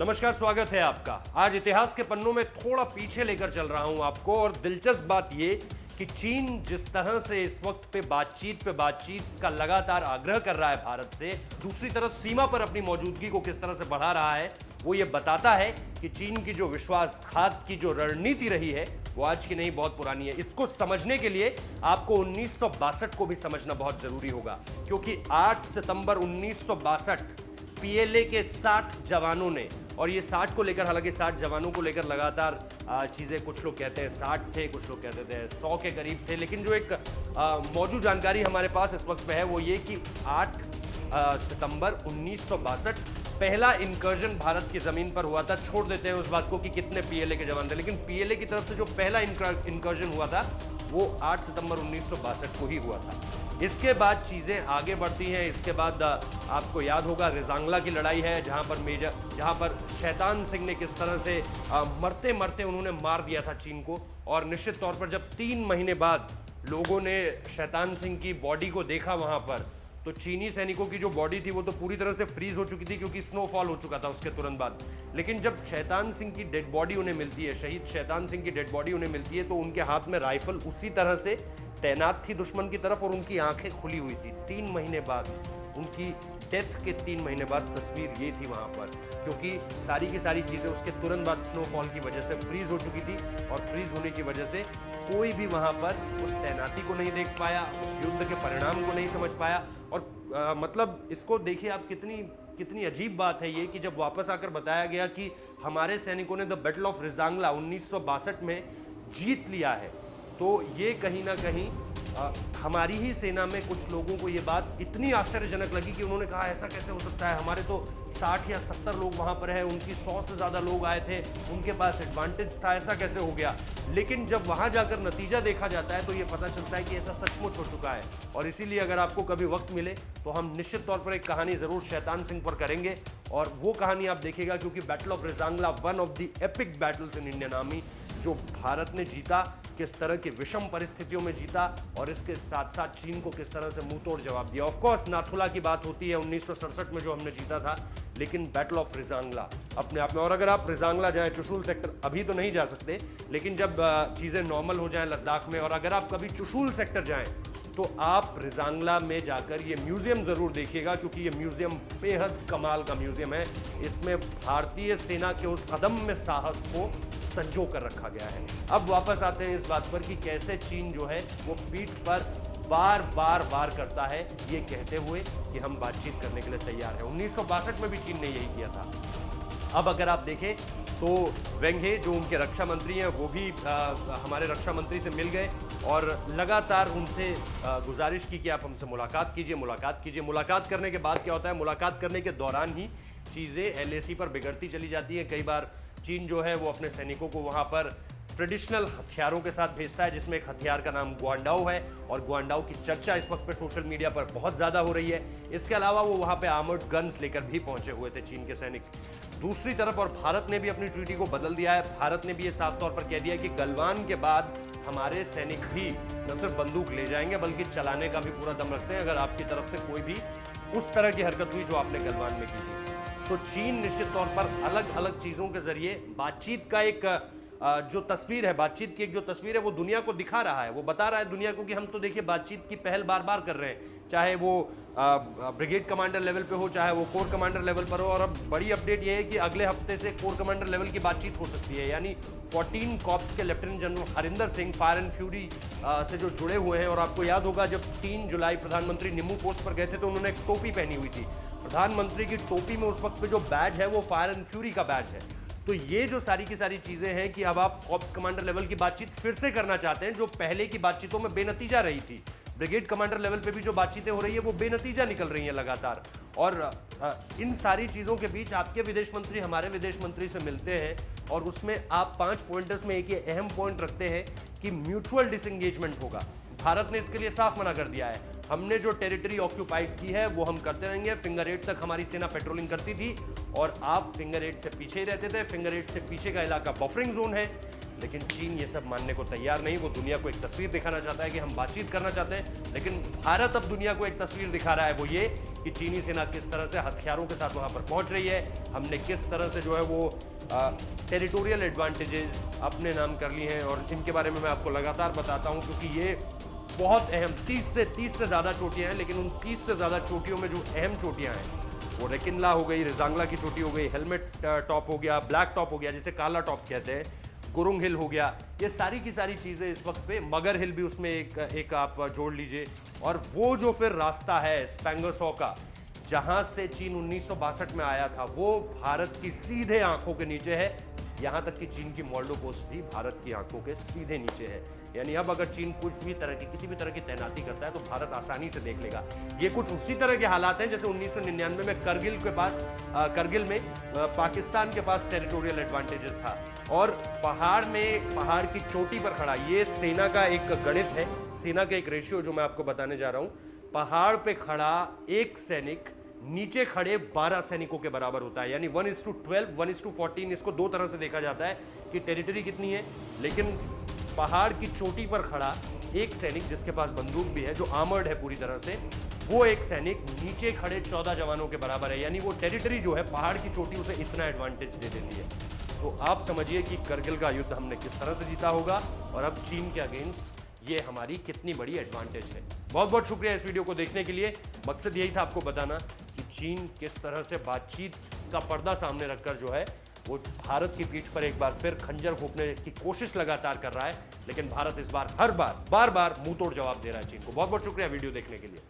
नमस्कार, स्वागत है आपका। आज इतिहास के पन्नों में थोड़ा पीछे लेकर चल रहा हूं आपको, और दिलचस्प बात यह कि चीन जिस तरह से इस वक्त पे बातचीत का लगातार आग्रह कर रहा है भारत से, दूसरी तरफ सीमा पर अपनी मौजूदगी को किस तरह से बढ़ा रहा है, वो ये बताता है कि चीन की जो विश्वासघात की जो रणनीति रही है वो आज की नहीं, बहुत पुरानी है। इसको समझने के लिए आपको 1962 को भी समझना बहुत जरूरी होगा, क्योंकि 8 सितंबर 1962 पीएलए के 60 जवानों ने, और ये 60 को लेकर, हालांकि 60 जवानों को लेकर लगातार चीज़ें, कुछ लोग कहते हैं 60 थे, कुछ लोग कहते थे 100 के करीब थे, लेकिन जो एक मौजूद जानकारी हमारे पास इस वक्त पे है वो ये कि 8 सितंबर 1962 पहला इंकर्जन भारत की जमीन पर हुआ था। छोड़ देते हैं उस बात को कि कितने पीएलए के जवान थे, लेकिन पीएलए की तरफ से जो पहला इंकर्जन हुआ था वो 8 सितंबर 1962 को ही हुआ था। इसके बाद चीज़ें आगे बढ़ती हैं। इसके बाद आपको याद होगा रिजांगला की लड़ाई है, जहां पर शैतान सिंह ने किस तरह से मरते मरते उन्होंने मार दिया था चीन को। और निश्चित तौर पर जब 3 महीने बाद लोगों ने शैतान सिंह की बॉडी को देखा वहां पर, तो चीनी सैनिकों की जो बॉडी थी वो तो पूरी तरह से फ्रीज हो चुकी थी, क्योंकि स्नोफॉल हो चुका था उसके तुरंत बाद। लेकिन जब शैतान सिंह की डेड बॉडी उन्हें मिलती है, शहीद शैतान सिंह की डेड बॉडी उन्हें मिलती है, तो उनके हाथ में राइफल उसी तरह से तैनात थी दुश्मन की तरफ, और उनकी आंखें खुली हुई थी। 3 महीने बाद, उनकी डेथ के 3 महीने बाद तस्वीर ये थी वहां पर, क्योंकि सारी की सारी चीजें उसके तुरंत बाद स्नोफॉल की वजह से फ्रीज हो चुकी थी, और फ्रीज होने की वजह से कोई भी वहां पर उस तैनाती को नहीं देख पाया, उस युद्ध के परिणाम को नहीं समझ पाया। और मतलब इसको देखिए आप, कितनी अजीब बात है ये कि जब वापस आकर बताया गया कि हमारे सैनिकों ने द बैटल ऑफ रिजांगला 1962 में जीत लिया है, तो ये कहीं ना कहीं हमारी ही सेना में कुछ लोगों को ये बात इतनी आश्चर्यजनक लगी कि उन्होंने कहा ऐसा कैसे हो सकता है, हमारे तो 60 या 70 लोग वहाँ पर हैं, उनकी 100 से ज़्यादा लोग आए थे, उनके पास एडवांटेज था, ऐसा कैसे हो गया। लेकिन जब वहाँ जाकर नतीजा देखा जाता है तो ये पता चलता है कि ऐसा सचमुच हो चुका है। और इसीलिए अगर आपको कभी वक्त मिले तो हम निश्चित तौर पर एक कहानी ज़रूर शैतान सिंह पर करेंगे, और वो कहानी आप देखिएगा, क्योंकि battle of Rezang La one of the epic battles in Indian army, जो भारत ने जीता, किस तरह की विषम परिस्थितियों में जीता, और इसके साथ साथ चीन को किस तरह से मुंह तोड़ जवाब दिया। ऑफ कोर्स नाथुला की बात होती है 1967 में जो हमने जीता था, लेकिन बैटल ऑफ रिजांगला अपने आप में। और अगर आप रिजांगला जाएं, चुशूल सेक्टर, अभी तो नहीं जा सकते, लेकिन जब चीज़ें नॉर्मल हो जाएं लद्दाख में, और अगर आप कभी चुशूल सेक्टर जाएं तो आप रिजांगला में जाकर ये म्यूजियम जरूर देखिएगा, क्योंकि ये म्यूजियम बेहद कमाल का म्यूजियम है। इसमें भारतीय सेना के उस अदम्य साहस को संजो कर रखा गया है। अब वापस आते हैं इस बात पर कि कैसे चीन जो है वो पीठ पर बार बार वार करता है, ये कहते हुए कि हम बातचीत करने के लिए तैयार हैं। 1962 में भी चीन ने यही किया था। अब अगर आप देखें तो वेंग हे, जो उनके रक्षा मंत्री हैं, वो भी हमारे रक्षा मंत्री से मिल गए और लगातार उनसे गुजारिश की कि आप हमसे मुलाकात कीजिए। मुलाकात करने के बाद क्या होता है, मुलाकात करने के दौरान ही चीज़ें एलएसी पर बिगड़ती चली जाती है। कई बार चीन जो है वो अपने सैनिकों को वहाँ पर ट्रेडिशनल हथियारों के साथ भेजता है, जिसमें एक हथियार का नाम ग्वांडाओ है, और ग्वांडाओ की चर्चा इस वक्त पे सोशल मीडिया पर बहुत ज़्यादा हो रही है। इसके अलावा वो वहाँ पे आर्मर्ड गन्स लेकर भी पहुंचे हुए थे चीन के सैनिक। दूसरी तरफ, और भारत ने भी अपनी ट्रीटी को बदल दिया है। भारत ने भी ये साफ तौर पर कह दिया कि गलवान के बाद हमारे सैनिक भी न सिर्फ बंदूक ले जाएंगे, बल्कि चलाने का भी पूरा दम रखते हैं, अगर आपकी तरफ से कोई भी उस तरह की हरकत हुई जो आपने गलवान में की थी। तो चीन निश्चित तौर पर अलग अलग चीज़ों के जरिए बातचीत का एक जो तस्वीर है, बातचीत की एक जो तस्वीर है, वो दुनिया को दिखा रहा है। वो बता रहा है दुनिया को कि हम तो देखिए बातचीत की पहल बार बार कर रहे हैं, चाहे वो ब्रिगेड कमांडर लेवल पे हो, चाहे वो कोर कमांडर लेवल पर हो। और अब बड़ी अपडेट ये है कि अगले हफ्ते से कोर कमांडर लेवल की बातचीत हो सकती है, यानी 14 कॉर्प्स के lieutenant general Harinder Singh fire and fury से जो जुड़े हुए हैं। और आपको याद होगा जब 3 जुलाई प्रधानमंत्री निम्बू पोस्ट पर गए थे तो उन्होंने एक टोपी पहनी हुई थी। प्रधानमंत्री की टोपी में उस वक्त पे जो बैज है वो फायर एंड फ्यूरी का बैज है। तो ये जो सारी की सारी चीजें हैं कि अब आप कॉर्प्स कमांडर लेवल की बातचीत फिर से करना चाहते हैं, जो पहले की बातचीतों में बेनतीजा रही थी। ब्रिगेड कमांडर लेवल पे भी जो बातचीतें हो रही है वो बेनतीजा निकल रही हैं लगातार। और इन सारी चीज़ों के बीच आपके विदेश मंत्री हमारे विदेश मंत्री से मिलते हैं, और उसमें आप 5 पॉइंटर्स में एक ये अहम पॉइंट रखते हैं कि म्यूचुअल डिसएंगेजमेंट होगा। भारत ने इसके लिए साफ मना कर दिया है, हमने जो टेरिटरी ऑक्यूपाइड की है वो हम करते रहेंगे। फिंगर 8 तक हमारी सेना पेट्रोलिंग करती थी, और आप फिंगर 8 से पीछे ही रहते थे। फिंगर 8 से पीछे का इलाका बफरिंग जोन है। लेकिन चीन ये सब मानने को तैयार नहीं। वो दुनिया को एक तस्वीर दिखाना चाहता है कि हम बातचीत करना चाहते हैं, लेकिन भारत अब दुनिया को एक तस्वीर दिखा रहा है, वो ये कि कि चीनी सेना किस तरह से हथियारों के साथ वहां पर पहुंच रही है, हमने किस तरह से जो है वो टेरिटोरियल एडवांटेजेस अपने नाम कर लिए हैं, और इनके बारे में मैं आपको लगातार बताता हूं क्योंकि ये बहुत अहम 30 से ज़्यादा चोटियां हैं, लेकिन उन 30 से ज़्यादा चोटियों में जो अहम चोटियां हैं वो रेकिनला हो गई, रिजांगला की चोटी हो गई, हेलमेट टॉप हो गया, ब्लैक टॉप हो गया जिसे काला टॉप कहते हैं, गुरुंग हिल हो गया, ये सारी की सारी चीज़ें इस वक्त पे, मगर हिल भी उसमें एक आप जोड़ लीजिए। और वो जो फिर रास्ता है स्पेंगरसॉ का, जहां से चीन 1962 में आया था, वो भारत की सीधे आंखों के नीचे है। यहां तक कि चीन की मॉल्डो पोस्ट भी भारत की आंखों के सीधे नीचे है। यानी अब अगर चीन कुछ भी तरह की किसी भी तरह की तैनाती करता है तो भारत आसानी से देख लेगा। ये कुछ उसी तरह के हालात हैं जैसे 1999 में करगिल में पाकिस्तान के पास टेरिटोरियल एडवांटेजेस था, और पहाड़ की चोटी पर खड़ा, ये सेना का एक गणित है, सेना का एक रेशियो जो मैं आपको बताने जा रहा हूं। पहाड़ पे खड़ा एक सैनिक नीचे खड़े 12 सैनिकों के बराबर होता है, यानी 1:12, 1:14। इसको दो तरह से देखा जाता है कि टेरिटरी कितनी है, लेकिन पहाड़ की चोटी पर खड़ा एक सैनिक जिसके पास बंदूक भी है, जो आर्मर्ड है पूरी तरह से, वो एक सैनिक नीचे खड़े 14 जवानों के बराबर है। यानी वो टेरिटरी जो है, पहाड़ की चोटी उसे इतना एडवांटेज दे देती है। तो आप समझिए कि करगिल का युद्ध हमने किस तरह से जीता होगा, और अब चीन के अगेंस्ट ये हमारी कितनी बड़ी एडवांटेज है। बहुत बहुत शुक्रिया इस वीडियो को देखने के लिए। मकसद यही था आपको बताना कि चीन किस तरह से बातचीत का पर्दा सामने रखकर जो है वो भारत की पीठ पर एक बार फिर खंजर घोंपने की कोशिश लगातार कर रहा है, लेकिन भारत इस बार बार बार मुंह तोड़ जवाब दे रहा है चीन को। बहुत बहुत शुक्रिया वीडियो देखने के लिए।